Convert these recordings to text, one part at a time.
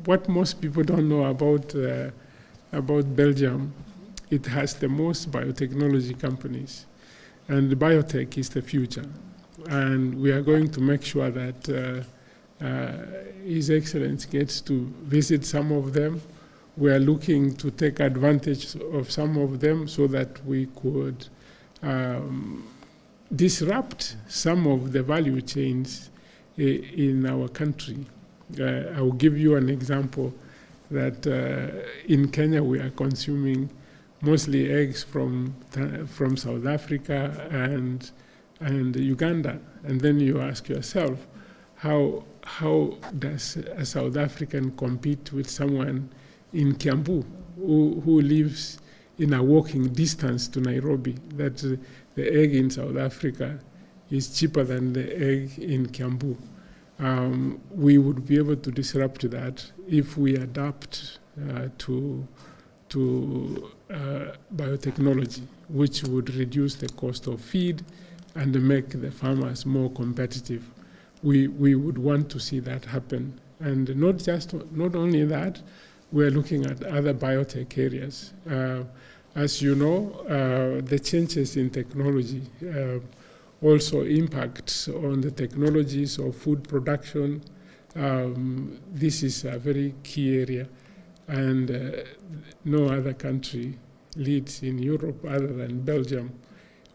what most people don't know about Belgium, it has the most biotechnology companies, and biotech is the future. And we are going to make sure that His Excellency gets to visit some of them. We are looking to take advantage of some of them so that we could disrupt some of the value chains in our country. I will give you an example that in Kenya we are consuming mostly eggs from South Africa and Uganda, and then you ask yourself, how does a South African compete with someone in Kiambu who lives in a walking distance to Nairobi? That the egg in South Africa is cheaper than the egg in Kiambu. We would be able to disrupt that if we adapt to biotechnology, which would reduce the cost of feed and make the farmers more competitive. We would want to see that happen. And not only that, we're looking at other biotech areas. As you know, the changes in technology also impact on the technologies of food production. This is a very key area, and no other country leads in Europe other than Belgium.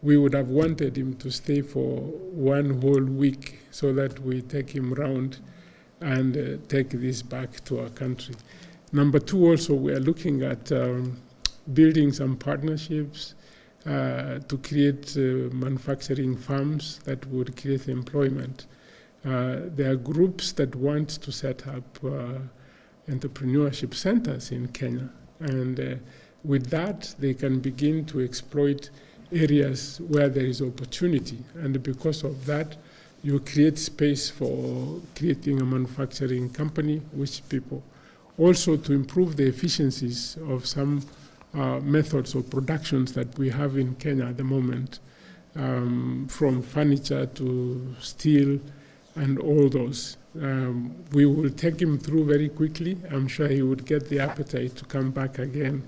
We would have wanted him to stay for one whole week so that we take him round and take this back to our country. Number two, also, we are looking at building some partnerships to create manufacturing farms that would create employment. There are groups that want to set up entrepreneurship centers in Kenya, and with that they can begin to exploit areas where there is opportunity, and because of that you create space for creating a manufacturing company with people. Also to improve the efficiencies of some methods of productions that we have in Kenya at the moment, from furniture to steel and all those. We will take him through very quickly. I'm sure he would get the appetite to come back again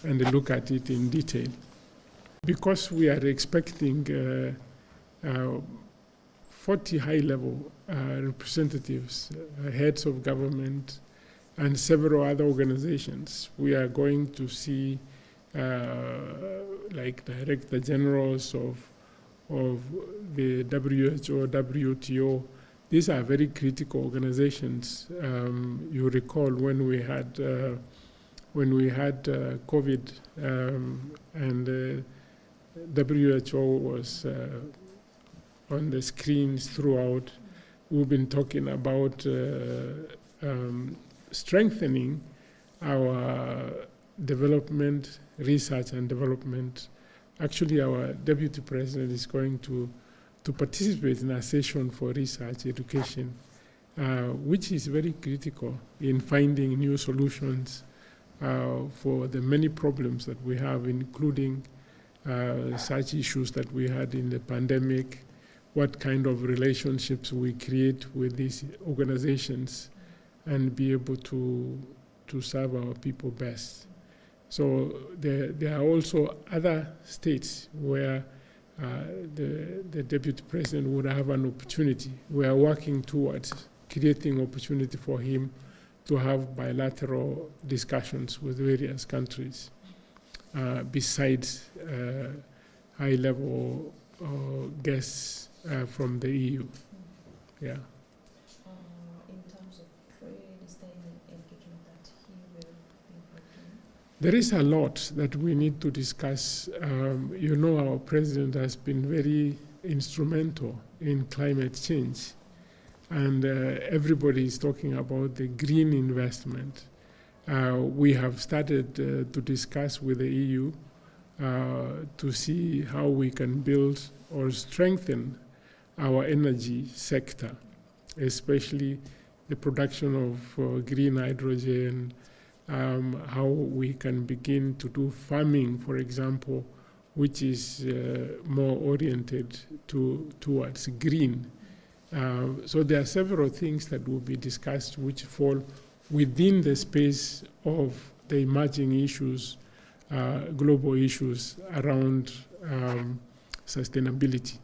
and look at it in detail. Because we are expecting 40 high-level representatives, heads of government, and several other organizations. We are going to see like director generals of the WHO, WTO. These are very critical organizations. You recall when we had COVID and WHO was on the screens throughout. We've been talking about strengthening our development, research and development. Actually, our Deputy President is going to participate in a session for research education, which is very critical in finding new solutions for the many problems that we have, including such issues that we had in the pandemic, what kind of relationships we create with these organizations and be able to serve our people best. So there are also other states where the Deputy President would have an opportunity. We are working towards creating opportunity for him to have bilateral discussions with various countries, besides high-level guests from the EU. Yeah. In terms of trade, is there any engagement that he will be working? There is a lot that we need to discuss. You know, our president has been very instrumental in climate change, and everybody is talking about the green investment. We have started to discuss with the EU to see how we can build or strengthen our energy sector, especially the production of green hydrogen, how we can begin to do farming, for example, which is more oriented towards green. So there are several things that will be discussed which fall within the space of the emerging issues, global issues around sustainability.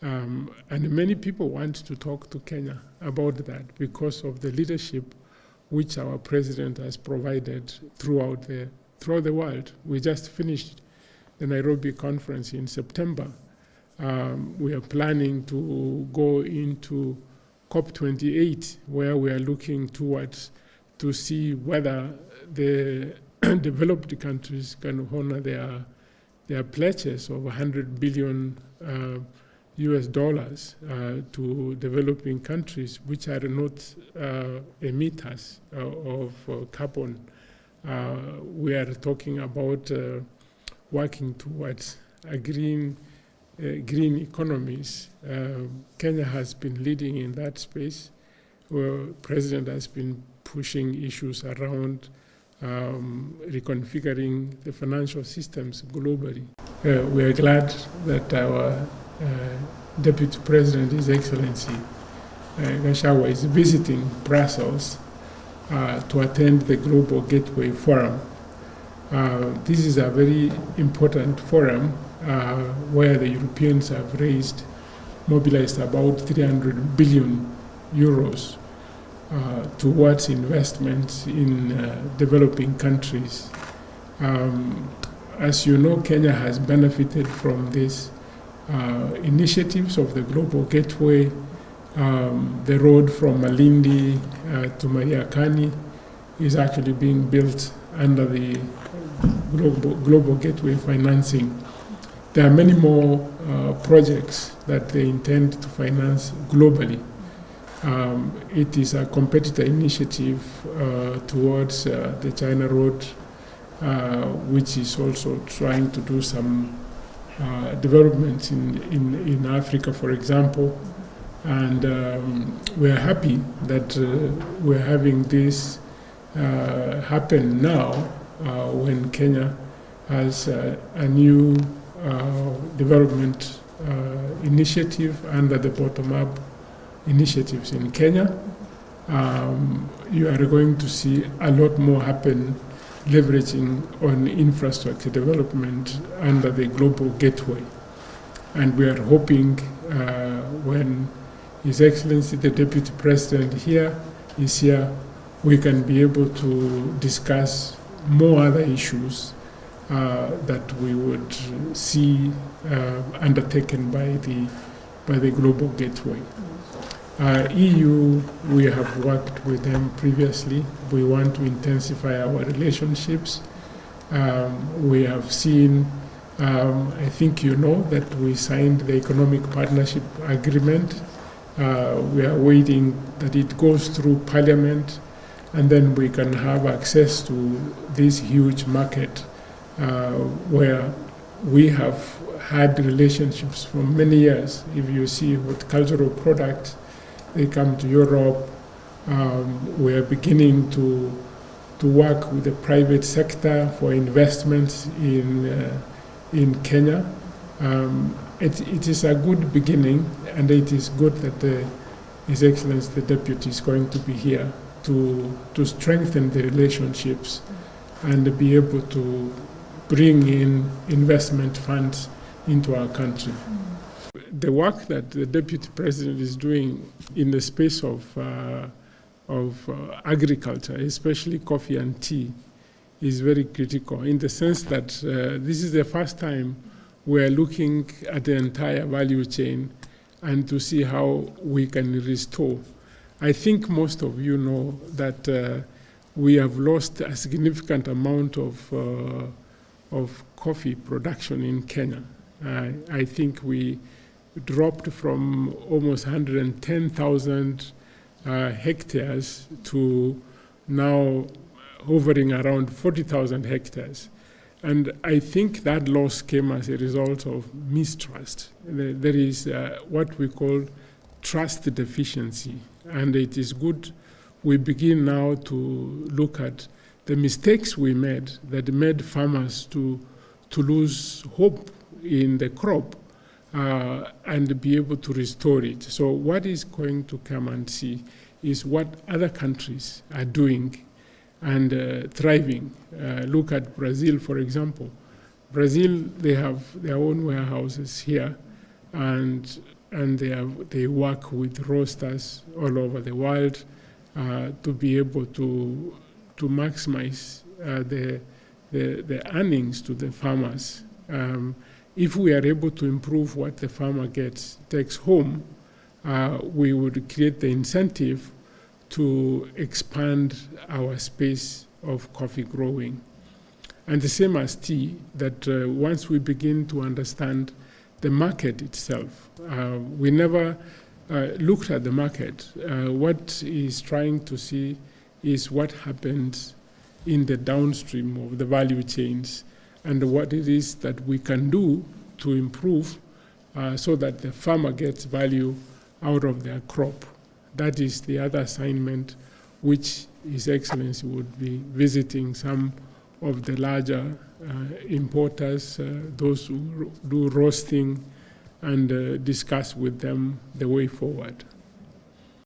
And many people want to talk to Kenya about that because of the leadership which our president has provided throughout the world. We just finished the Nairobi conference in September. We are planning to go into COP28, where we are looking towards to see whether the developed countries can honor their pledges of $100 billion US dollars to developing countries which are not emitters of carbon. We are talking about working towards a green economies. Kenya has been leading in that space. The president has been pushing issues around reconfiguring the financial systems globally. We are glad that our Deputy President, His Excellency Gachagua, is visiting Brussels to attend the Global Gateway Forum. This is a very important forum where the Europeans have mobilized about 300 billion euros towards investments in developing countries. As you know, Kenya has benefited from these initiatives of the Global Gateway. The road from Malindi to Mariakani is actually being built under the Global Gateway financing. There are many more projects that they intend to finance globally. It is a competitor initiative towards the China Road, which is also trying to do some developments in Africa, for example. And we're happy that we're having this happen now when Kenya has a new development initiative under the bottom-up initiatives in Kenya. You are going to see a lot more happen leveraging on infrastructure development under the Global Gateway. And we are hoping when His Excellency the Deputy President is here, we can be able to discuss more other issues that we would see undertaken by the Global Gateway. EU, we have worked with them previously. We want to intensify our relationships. We have seen, I think you know, that we signed the Economic Partnership Agreement. We are waiting that it goes through Parliament, and then we can have access to this huge market where we have had relationships for many years. If you see what cultural products, they come to Europe. We are beginning to work with the private sector for investments in Kenya. It is a good beginning, and it is good that His Excellency the Deputy is going to be here to strengthen the relationships and be able to bring in investment funds into our country. The work that the Deputy President is doing in the space of agriculture, especially coffee and tea, is very critical in the sense that this is the first time we are looking at the entire value chain and to see how we can restore. I think most of you know that we have lost a significant amount of coffee production in Kenya. I think we dropped from almost 110,000 hectares to now hovering around 40,000 hectares. And I think that loss came as a result of mistrust. There is what we call trust deficiency. And it is good we begin now to look at the mistakes we made that made farmers to lose hope in the crop and be able to restore it. So what is going to come and see is what other countries are doing and thriving. Look at Brazil, for example. Brazil, they have their own warehouses here, and they work with roasters all over the world to be able to maximize the earnings to the farmers. If we are able to improve what the farmer takes home, we would create the incentive to expand our space of coffee growing. And the same as tea, that once we begin to understand the market itself, we never looked at the market. What is trying to see is what happens in the downstream of the value chains and what it is that we can do to improve so that the farmer gets value out of their crop. That is the other assignment which His Excellency would be visiting some of the larger importers, those who do roasting, and discuss with them the way forward.